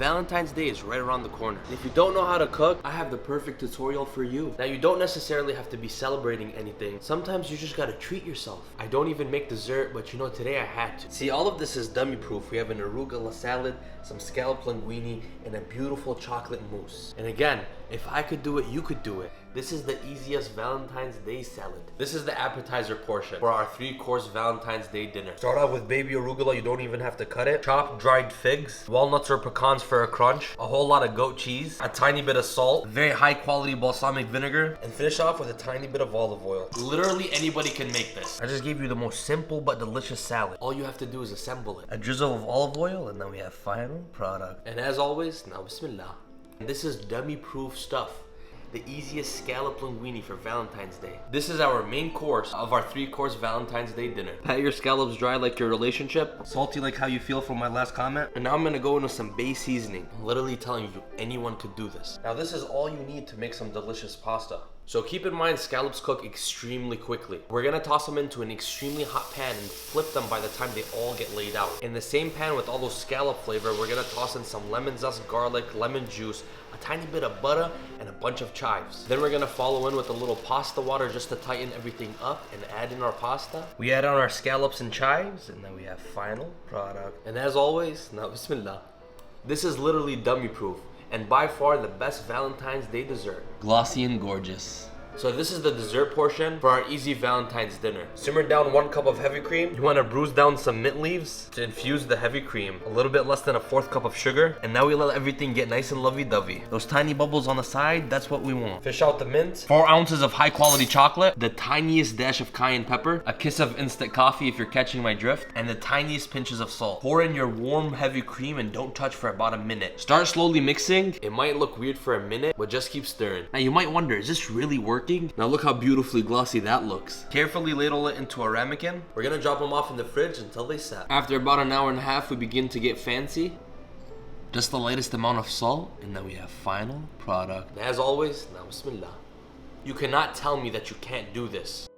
Valentine's Day is right around the corner. If you don't know how to cook, I have the perfect tutorial for you. Now, you don't necessarily have to be celebrating anything. Sometimes you just gotta treat yourself. I don't even make dessert, but you know, today I had to. See, all of this is dummy proof. We have an arugula salad, some scallop linguine, and a beautiful chocolate mousse. And again, if I could do it, you could do it. This is the easiest Valentine's Day salad. This is the appetizer portion for our 3-course Valentine's Day dinner. Start out with baby arugula, you don't even have to cut it. Chopped dried figs, walnuts or pecans for a crunch, a whole lot of goat cheese, a tiny bit of salt, very high quality balsamic vinegar, and finish off with a tiny bit of olive oil. Literally anybody can make this. I just gave you the most simple but delicious salad. All you have to do is assemble it. A drizzle of olive oil, and then we have final product. And as always, now bismillah. This is dummy proof stuff. The easiest scallop linguine for Valentine's Day. This is our main course of our 3-course Valentine's Day dinner. Pat your scallops dry like your relationship, salty like how you feel from my last comment, and now I'm gonna go into some bay seasoning. I'm literally telling you, anyone could do this. Now this is all you need to make some delicious pasta. So keep in mind, scallops cook extremely quickly. We're gonna toss them into an extremely hot pan and flip them by the time they all get laid out. In the same pan with all those scallop flavor, we're gonna toss in some lemon zest, garlic, lemon juice, a tiny bit of butter, and a bunch of chives. Then we're gonna follow in with a little pasta water just to tighten everything up and add in our pasta. We add on our scallops and chives, and then we have final product. And as always, now bismillah. This is literally dummy proof, and by far the best Valentine's Day dessert. Glossy and gorgeous. So this is the dessert portion for our easy Valentine's dinner. Simmer down 1 cup of heavy cream. You want to bruise down some mint leaves to infuse the heavy cream. A little bit less than a 1/4 cup of sugar. And now we let everything get nice and lovey-dovey. Those tiny bubbles on the side, that's what we want. Fish out the mint. 4 ounces of high quality chocolate. The tiniest dash of cayenne pepper. A kiss of instant coffee if you're catching my drift. And the tiniest pinches of salt. Pour in your warm heavy cream and don't touch for about a minute. Start slowly mixing. It might look weird for a minute, but just keep stirring. Now you might wonder, is this really working? Now look how beautifully glossy that looks. Carefully ladle it into a ramekin. We're gonna drop them off in the fridge until they set. After about an hour and a half, we begin to get fancy. Just the lightest amount of salt, and then we have final product. And as always, now bismillah. You cannot tell me that you can't do this.